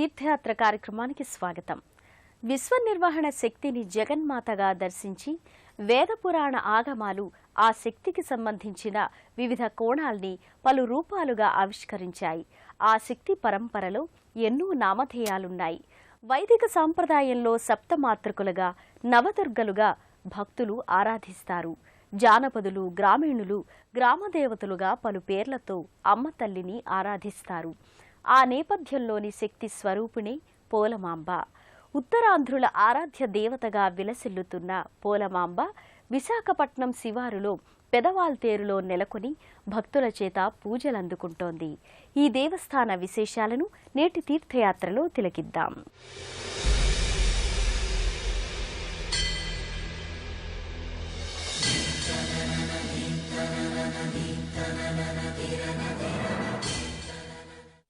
తీర్థయాత్ర కార్యక్రమానికి స్వాగతం. విశ్వ నిర్వహణ శక్తిని జగన్మాతగా దర్శించి వేద పురాణ ఆగమాలు ఆ శక్తికి సంబంధించిన వివిధ కోణాల్ని పలు రూపాలుగా ఆవిష్కరించాయి. ఆ శక్తి పరంపరలో ఎన్నో నామధేయాలున్నాయి. వైదిక సాంప్రదాయంలో సప్తమాతృకులుగా, నవదుర్గలుగా భక్తులు ఆరాధిస్తారు. జానపదులు, గ్రామీణులు గ్రామదేవతలుగా పలు పేర్లతో అమ్మ తల్లిని ఆరాధిస్తారు. ఆ నేపథ్యంలోని శక్తి స్వరూపిణి పోలమాంబ. ఉత్తరాంధ్రుల ఆరాధ్య దేవతగా విలసిల్లుతున్న పోలమాంబ విశాఖపట్నం శివారులో పెదవాల్తేరులో నెలకొని భక్తుల చేత పూజలందుకుంటోంది. ఈ దేవస్థాన విశేషాలను నేటి తీర్థయాత్రలో తిలకిద్దాం.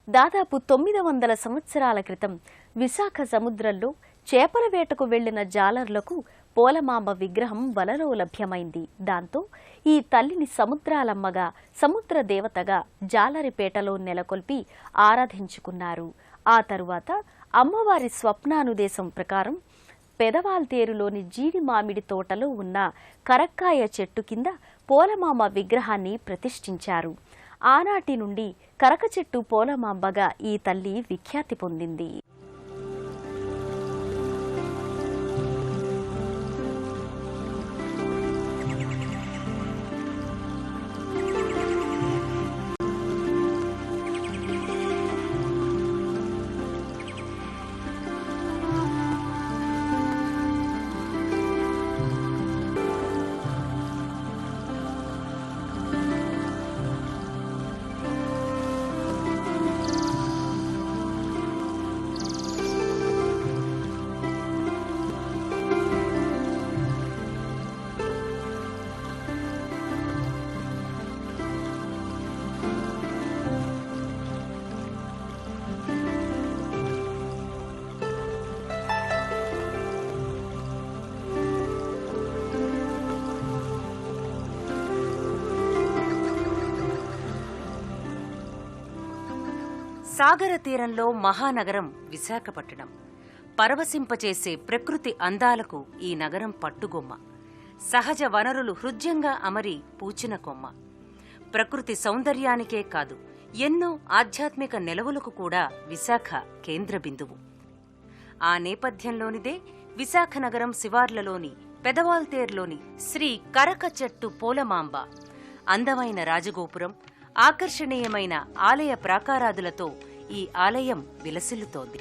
దాదాపు 900 సంవత్సరాల క్రితం విశాఖ సముద్రంలో చేపల వేటకు వెళ్లిన జాలర్లకు పోలమాంబ విగ్రహం వలలో లభ్యమైంది. దాంతో ఈ తల్లిని సముద్రాలమ్మగా, సముద్ర దేవతగా జాలరిపేటలో నెలకొల్పి ఆరాధించుకున్నారు. ఆ తరువాత అమ్మవారి స్వప్నానుదేశం ప్రకారం పెదవాల్తేరులోని జీడి మామిడి తోటలో ఉన్న కరక్కాయ చెట్టు కింద పోలమాంబ విగ్రహాన్ని ప్రతిష్ఠించారు. ఆనాటి నుండి కరక చెట్టు పోలమాంబగా ఈ తల్లి విఖ్యాతి పొందింది. సాగర తీరంలో మహానగరం విశాఖపట్నం. పరవశింపచేసే ప్రకృతి అందాలకు ఈ నగరం పట్టుగొమ్మ. సహజ వనరులు హృద్యంగా అమరి పూచిన కొమ్మ. ప్రకృతి సౌందర్యానికే కాదు, ఎన్నో ఆధ్యాత్మిక నెలవులకు కూడా విశాఖ కేంద్ర బిందువు. ఆ నేపథ్యంలోనిదే విశాఖ నగరం శివార్లలోని పెదవాల్తేర్లోని శ్రీ కరక చెట్టు పోలమాంబ. అందమైన రాజగోపురం, ఆకర్షణీయమైన ఆలయ ప్రాకారాదులతో ఈ ఆలయం విలసిల్లుతోంది.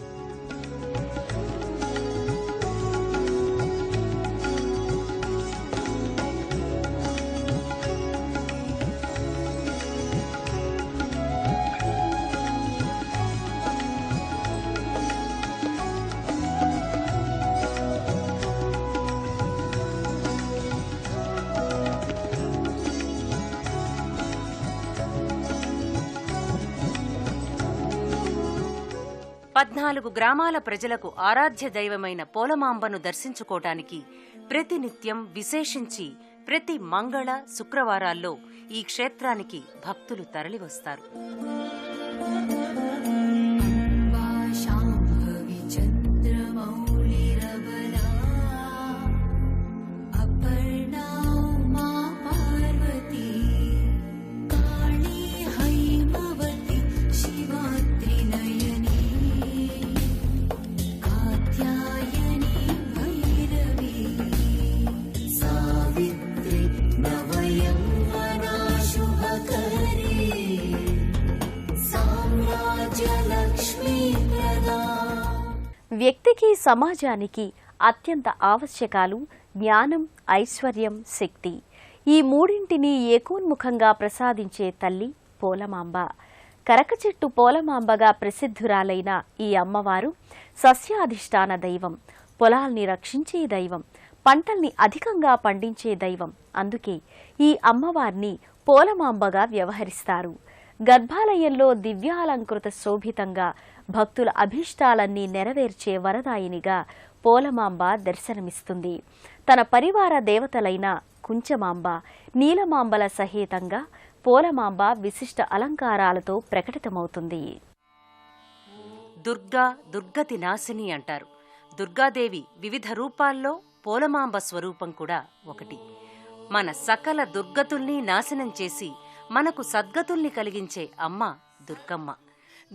పద్నాలుగు గ్రామాల ప్రజలకు ఆరాధ్య దైవమైన పోలమాంబను దర్శించుకోవటానికి ప్రతినిత్యం, విశేషించి ప్రతి మంగళ, శుక్రవారాల్లో ఈ క్షేత్రానికి భక్తులు తరలివస్తారు. వ్యక్తికి, సమాజానికి అత్యంత ఆవశ్యకాలు జ్ఞానం, ఐశ్వర్యం, శక్తి. ఈ మూడింటిని ఏకోన్ముఖంగా ప్రసాదించే తల్లి పోలమాంబ. కరకచెట్టు పోలమాంబగా ప్రసిద్ధురాలైన ఈ అమ్మవారు సస్యాధిష్టాన దైవం, పొలాల్ని రక్షించే దైవం, పంటల్ని అధికంగా పండించే దైవం. అందుకే ఈ అమ్మవారిని పోలమాంబగా వ్యవహరిస్తారు. గర్భాలయంలో దివ్యాలంకృత శోభితంగా భక్తుల అభీష్టాలన్నీ నెరవేర్చే వరదాయినిగా పోలమాంబ దర్శనమిస్తుంది. తన పరివార దేవతలైన కుంచమాంబ, నీలమాంబల సహితంగా పోలమాంబ విశిష్ట అలంకారాలతో ప్రకటితమవుతుంది. దుర్గా, దుర్గతి నాశిని అంటారు. దుర్గాదేవి వివిధ రూపాల్లో పోలమాంబ స్వరూపం కూడా ఒకటి. మన సకల దుర్గతుల్ని నాశనం చేసి మనకు సద్గతుల్ని కలిగించే అమ్మ దుర్గమ్మ.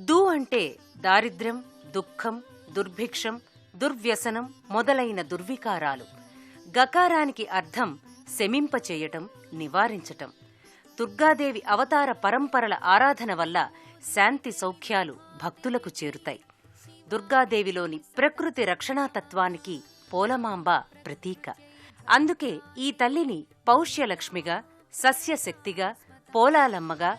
దు అంటే దారిద్ర్యం, దుఃఖం, దుర్భిక్షం, దుర్వ్యసనం మొదలైన దుర్వికారాలు. గకారానికి అర్థం శమింపచేయటం, నివారించటం. దుర్గాదేవి అవతార పరంపరల ఆరాధన వల్ల శాంతి సౌఖ్యాలు భక్తులకు చేరుతాయి. దుర్గాదేవిలోని ప్రకృతి రక్షణాతత్వానికి పోలమాంబ ప్రతీక. అందుకే ఈ తల్లిని పౌష్యలక్ష్మిగా, సస్యశక్తిగా, పోలాలమ్మగా,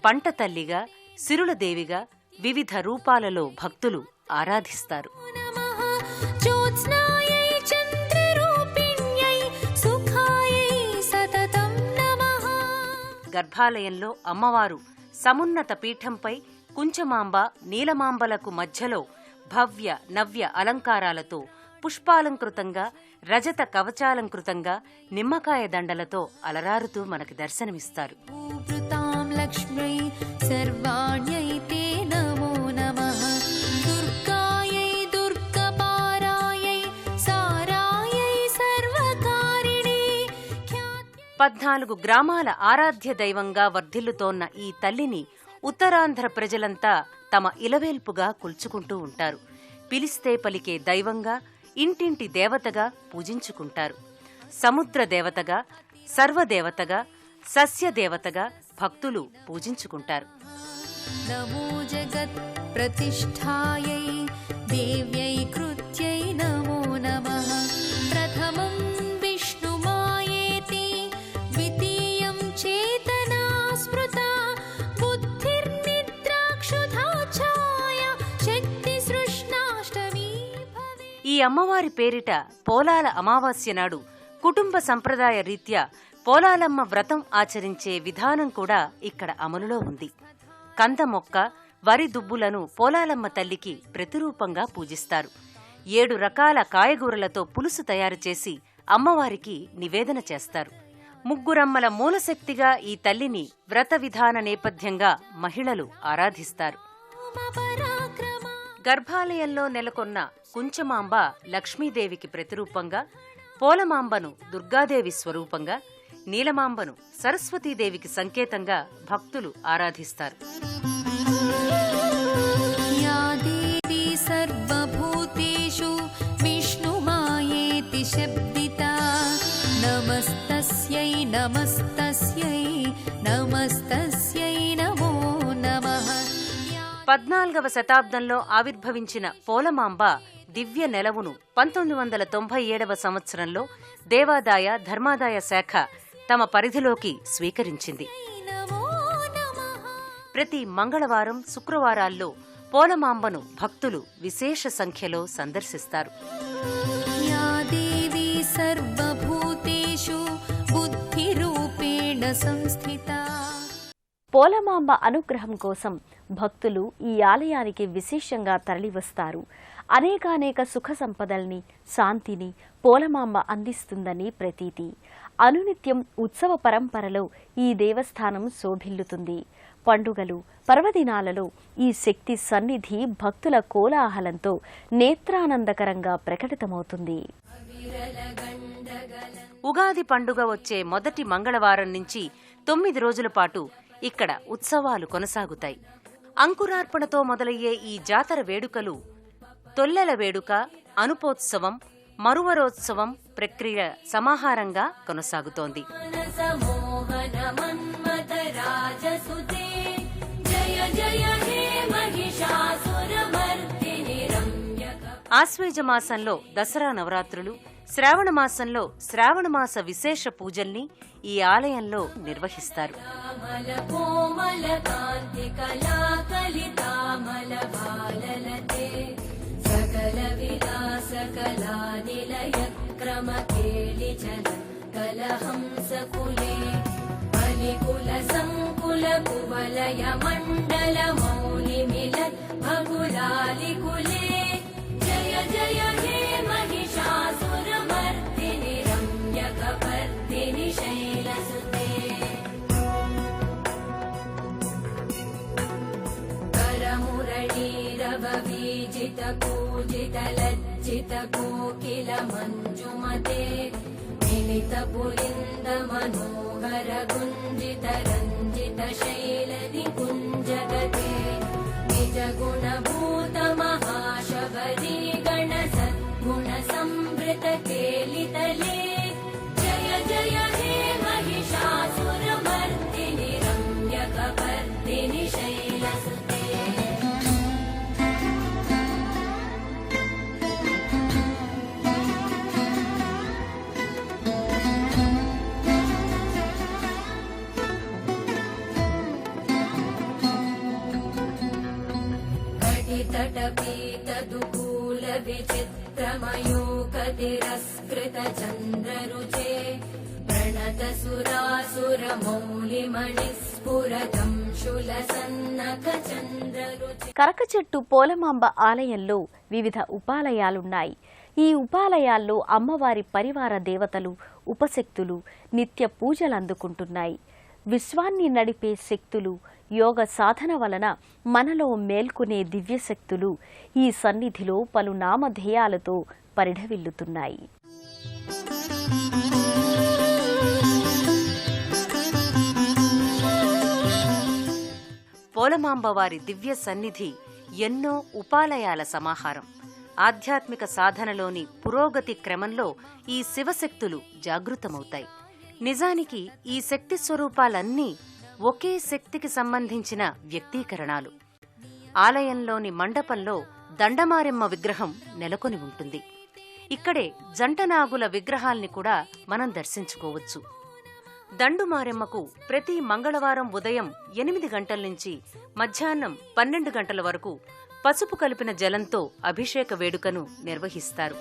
పంట తల్లిగా, సిరులదేవిగా వివిధ రూపాలలో భక్తులు ఆరాధిస్తారు. గర్భాలయంలో అమ్మవారు సమున్నత పీఠంపై కుంచమాంబ, నీలమాంబలకు మధ్యలో భవ్య నవ్య అలంకారాలతో పుష్పాలంకృతంగా, రజత కవచాలంకృతంగా, నిమ్మకాయ దండలతో అలరారుతూ మనకు దర్శనమిస్తారు. పద్నాలుగు గ్రామాల ఆరాధ్య దైవంగా వర్ధిల్లుతోన్న ఈ తల్లిని ఉత్తరాంధ్ర ప్రజలంతా తమ ఇలవేల్పుగా కొల్చుకుంటూ ఉంటారు. పిలిస్తే పలికే దైవంగా, ఇంటింటి దేవతగా పూజించుకుంటారు. సముద్ర దేవతగా, సర్వదేవతగా, సస్యదేవతగా భక్తులు పూజించుకుంటారు. నమో జగత్ ప్రతిష్ఠాయై దేవ్యై కృత్యై నమో నమః. ప్రథమం విష్ణుమాయేతి ద్వితీయం చేతనా స్మృత బుద్ధిర్నిద్రాక్షుధా ఛాయ శక్తి సృష్ణాష్టమి. ఈ అమ్మవారి పేరిట పోలాల అమావాస్య నాడు కుటుంబ సంప్రదాయ రీత్యా పోలాలమ్మ వ్రతం ఆచరించే విధానం కూడా ఇక్కడ అమలులో ఉంది. కంద మొక్క, వరి దుబ్బులను పోలాలమ్మ తల్లికి ప్రతిరూపంగా పూజిస్తారు. 7 రకాల కాయగూరలతో పులుసు తయారు చేసి అమ్మవారికి నివేదన చేస్తారు. ముగ్గురమ్మల మూలశక్తిగా ఈ తల్లిని వ్రత విధాన నేపథ్యంగా మహిళలు ఆరాధిస్తారు. గర్భాలయంలో నెలకొన్న కుంచమాంబ లక్ష్మీదేవికి ప్రతిరూపంగా, పోలమాంబను దుర్గాదేవి స్వరూపంగా, నీలమాంబను సరస్వతీదేవికి సంకేతంగా భక్తులు ఆరాధిస్తారు. యా దేవి సర్వభూతేషు విష్ణుమాయేతి శబ్దితా నమస్తస్యై నమస్తస్యై నమస్తస్యై నమో నమః. 14వ శతాబ్దంలో ఆవిర్భవించిన పోలమాంబ దివ్య నెలవును 1997వ సంవత్సరంలో దేవాదాయ ధర్మాదాయ శాఖ తమ పరిధిలోకి స్వీకరించింది. ప్రతి మంగళవారం, శుక్రవారాల్లో పోలమాంబను భక్తులు విశేష సంఖ్యలో సందర్శిస్తారు. యా దేవి సర్వభూతేషు బుద్ధిరూపేణ సంస్థిత. పోలమాంబ అనుగ్రహం కోసం భక్తులు ఈ ఆలయానికి విశేషంగా తరలివస్తారు. అనేకానేక సుఖ సంపదల్ని, శాంతిని పోలమాంబ అందిస్తుందని ప్రతీతి. అనునిత్యం ఉత్సవ పరంపరలో ఈ దేవస్థానం శోభిల్లుతుంది. పండుగలు, పర్వదినాలలో ఈ శక్తి సన్నిధి భక్తుల కోలాహలంతో నేత్రానందకరంగా ప్రకటితమవుతుంది. ఉగాది పండుగ వచ్చే మొదటి మంగళవారం నుంచి 9 రోజుల పాటు ఇక్కడ ఉత్సవాలు కొనసాగుతాయి. అంకురార్పణతో మొదలయ్యే ఈ జాతర వేడుకలు తొల్లెల వేడుక, అనుపోత్సవం, మరువరోత్సవం ప్రక్రియ సమాహారంగా కొనసాగుతోంది. ఆశ్వేజ మాసంలో దసరా నవరాత్రులు, శ్రావణ మాసంలో శ్రావణమాస విశేష పూజల్ని ఈ ఆలయంలో నిర్వహిస్తారు. సకల విలాస కళా నిలయ క్రమ కేళి జన కలహంసకులే బలికుల సంకుల కువలయ మండల మౌలి మిలత్ భగులాలి కులే. జయ జయ హే మహిషాసురమర్దిని రమ్యకపర్దిని శైలసుతే. కరమురళీర नववीजित पूजित लज्जित कोकिल मञ्जुमते मिलित पुलिन्द मनोहर गुञ्जित रञ्जित शैल निकुञ्जगते निज गुणभूत महाशबरी गण सद्गुण संवृत केलितले जय जय हे महिषासुरमर्दिनि रम्यकपर्दिनि शैलसुते। तटपीतदुकूल विचित्रमयूकतिरस्कृत चन्द्ररुचे प्रणत सुरासुरमौलिमणिस्फुरतं शूलसन्नख चन्द्ररुचे। కరక చెట్టు పోలమాంబ ఆలయంలో వివిధ ఉపాలయాలున్నాయి. ఈ ఉపాలయాల్లో అమ్మవారి పరివార దేవతలు, ఉపశక్తులు నిత్య పూజలందుకుంటున్నాయి. విశ్వాన్ని నడిపే శక్తులు, యోగ సాధన వలన మనలో మేల్కొనే దివ్యశక్తులు ఈ సన్నిధిలో పలు నామధేయాలతో పరిఢవిల్లుతున్నాయి. పోలమాంబవారి దివ్య సన్నిధి ఎన్నో ఉపాలయాల సమాహారం. ఆధ్యాత్మిక సాధనలోని పురోగతి క్రమంలో ఈ శివశక్తులు జాగృతమవుతాయి. నిజానికి ఈ శక్తి స్వరూపాలన్నీ ఒకే శక్తికి సంబంధించిన వ్యక్తీకరణాలు. ఆలయంలోని మండపంలో దండమారెమ్మ విగ్రహం నెలకొని ఉంటుంది. ఇక్కడే జంటనాగుల విగ్రహాల్ని కూడా మనం దర్శించుకోవచ్చు. దండుమారెమ్మకు ప్రతి మంగళవారం ఉదయం 8 గంటల నుంచి మధ్యాహ్నం 12 గంటల వరకు పసుపు కలిపిన జలంతో అభిషేక వేడుకను నిర్వహిస్తారు.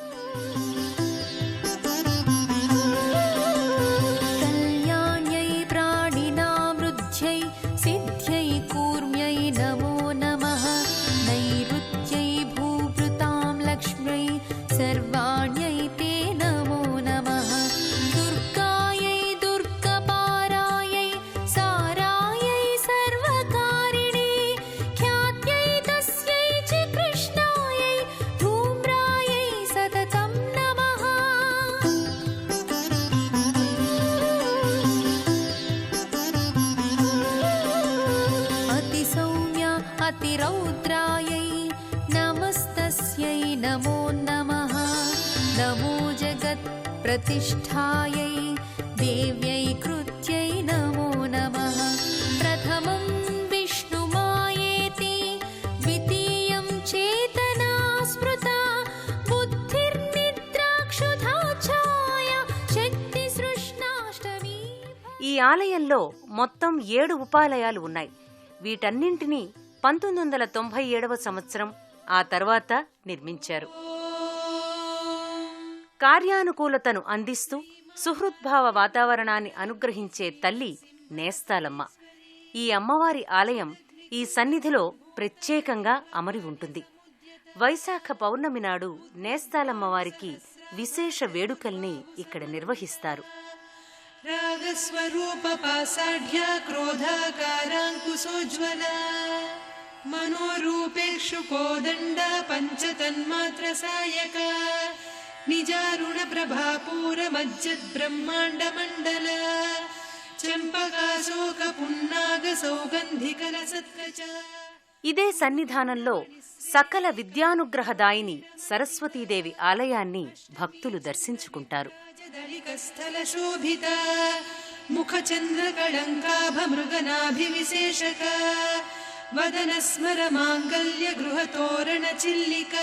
अतिरौद्रायै नमस्तस्यै नमो नमः। नमो जगत्प्रतिष्ठायै देव्यै कृत्यै नमो नमः। प्रथमं विष्णुमायेति द्वितीयं चेतना स्मृता बुद्धिर्निद्राक्षुधा ఛాయ శక్తి సృష్ణాష్టమి। ఈ ఆలయంలో మొత్తం 7 ఉపాలయాలు ఉన్నాయి. వీటన్నింటినీ 1997వ సంవత్సరం ఆ తర్వాత నిర్మించారు. కార్యానుకూలతను అందిస్తూ సుహృద్భావ వాతావరణాన్ని అనుగ్రహించే తల్లి నేస్తాలమ్మ. ఈ అమ్మవారి ఆలయం ఈ సన్నిధిలో ప్రత్యేకంగా అమరి ఉంటుంది. వైశాఖ పౌర్ణమి నాడు నేస్తాలమ్మవారికి విశేష వేడుకల్ని ఇక్కడ నిర్వహిస్తారు. రాగస్వరూప పాసాఢ్య క్రోధాకారాంకుశోజ్వల మనోరూపేక్షు కోదండ పంచతన్మాత్ర సాయక నిజారుణ ప్రభాపూర మజ్జద్ బ్రహ్మాండ మండల చంపకాశోక పున్నాగ సౌగంధికల సత్కచ. ఇదే సన్నిధానంలో సకల విద్యానుగ్రహదాయిని సరస్వతీదేవి ఆలయాన్ని భక్తులు దర్శించుకుంటారు. స్థల శోభిత ముఖ చంద్ర కళంకాభ మృగనాభివిశేషక వదన స్మర మాంగల్య గృహ తోరణ చిల్లిక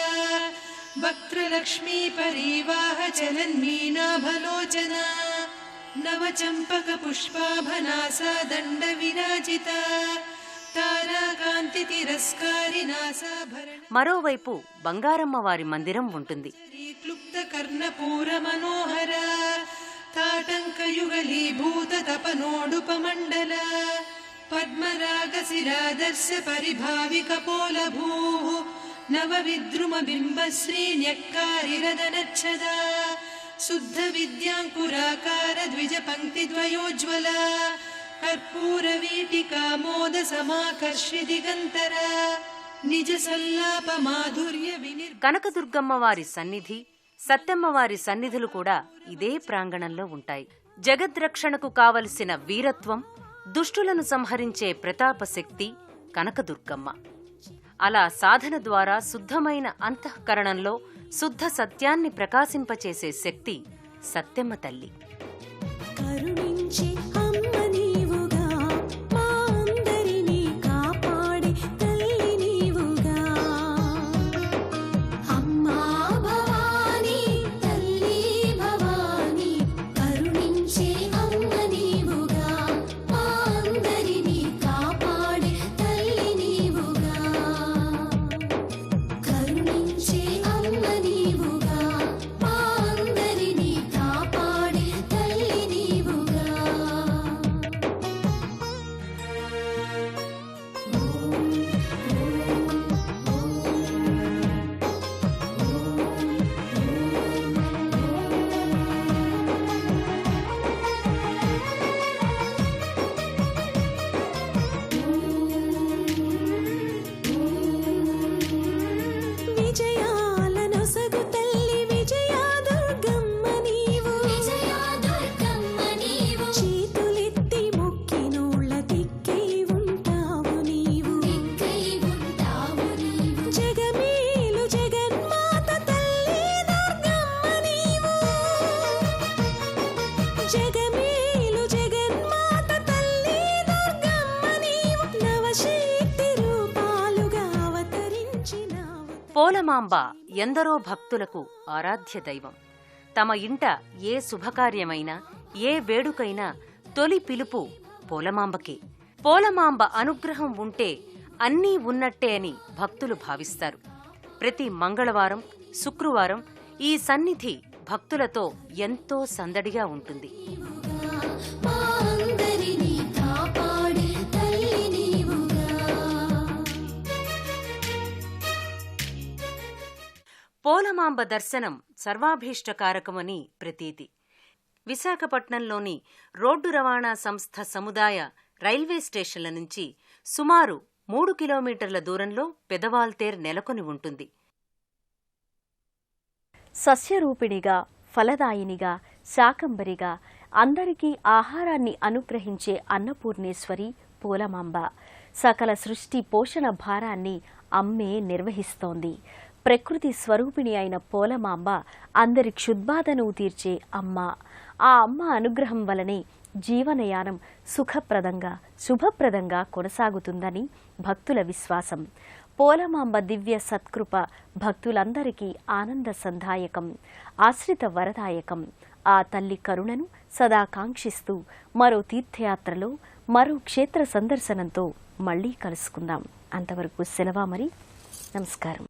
వక్త్రలక్ష్మీ పరీవాహ చలన్మీనాభలోచన నవ చంపక పుష్పాభనాసా దండ విరాజిత తారాకాంతి తిరస్కారి నాసాభరణ. మరోవైపు బంగారమ్మ వారి మందిరం ఉంటుంది. క్లుప్త కర్ణపూర మనోహర తాటంకయుగలీభూత తపనోడుపమండల పద్మరాగ శిరాదర్శ పరిభావిక పోలభూ నవ విద్రుమ బింబ శ్రీన్యక్కారిరదనచ్చద శుద్ధ విద్యాంకురాకార ద్విజ పంక్తి ద్వయోజ్వల కర్పూర వీటికా మోద సమాకర్షి దిగంతర నిజ సల్లాప మాధుర్య వినిర్ కనకదుర్గమ్మ వారి సన్నిధి, సత్తెమ్మ వారి సన్నిధులు కూడా ఇదే ప్రాంగణంలో ఉంటాయి. జగద్రక్షణకు కావలసిన వీరత్వం, దుష్టులను సంహరించే ప్రతాపశక్తి కనకదుర్గమ్మ. అలా సాధన ద్వారా శుద్ధమైన అంతఃకరణంలో శుద్ధ సత్యాన్ని ప్రకాశింపచేసే శక్తి సత్తెమ్మ తల్లి. కరుణించి అమ్మ నీవుగా, మా అందరినీ కాపాడే తల్లి నీవుగా. అమ్మా భవానీ, తల్లి భవానీ, కరుణించే అమ్మ నీవుగా, మా అందరినీ కాపాడే తల్లి నీవుగా. కరుణించే అమ్మ నీవుగా, మా అందరినీ కాపాడే తల్లి నీవుగా. విజయాల నొసగు తల్లి విజయా దుర్గమ్మ నీవు, విజయా దుర్గమ్మ నీవు. చేతులెత్తి మొక్కినోళ్ళ దిక్కై ఉంటావు నీవు, దిక్కై ఉంటావు నీవు. జగమేలు జగన్మాత తల్లి దుర్గమ్మ నీవు, జగమేలు జగన్మాత తల్లి దుర్గమ్మ నీవు. నవశక్తి రూపాలుగా అవతరించినావు. పోలమాంబ ఎందరో భక్తులకు ఆరాధ్య దైవం. తమ ఇంట ఏ శుభకార్యమైనా, ఏ వేడుకైనా తొలి పిలుపు పోలమాంబకే. పోలమాంబ అనుగ్రహం ఉంటే అన్నీ ఉన్నట్టే అని భక్తులు భావిస్తారు. ప్రతి మంగళవారం, శుక్రవారం ఈ సన్నిధి భక్తులతో ఎంతో సందడిగా ఉంటుంది. మా అందరినీ కాపాడే తల్లి నీవుగా. పోలమాంబ దర్శనం సర్వాభీష్టకారకమని ప్రతీతి. విశాఖపట్నంలోని రోడ్డు రవాణా సంస్థ సముదాయ రైల్వే స్టేషన్ల నుంచి సుమారు 3 కిలోమీటర్ల దూరంలో పెదవాల్తేర్ నెలకొని ఉంటుంది. సస్యరూపిణిగా, ఫలదాయినిగా, శాకంబరిగా అందరికీ ఆహారాన్ని అనుగ్రహించే అన్నపూర్ణేశ్వరి పోలమాంబ. సకల సృష్టి పోషణ భారాన్ని అమ్మే నిర్వహిస్తోంది. ప్రకృతి స్వరూపిణి అయిన పోలమాంబ అందరి క్షుద్బాధను తీర్చే అమ్మ. ఆ అమ్మ అనుగ్రహం వలనే జీవనయానం సుఖప్రదంగా, శుభప్రదంగా కొనసాగుతుందని భక్తుల విశ్వాసం. పోలమాంబ దివ్య సత్కృప భక్తులందరికీ ఆనంద సంధాయకం, ఆశ్రిత వరదాయకం. ఆ తల్లి కరుణను సదా కాంక్షిస్తూ మరో తీర్థయాత్రలో, మరో క్షేత్ర సందర్శనంతో మళ్లీ కలుసుకుందాం. అంతవరకు సెలవా మరి. నమస్కారం.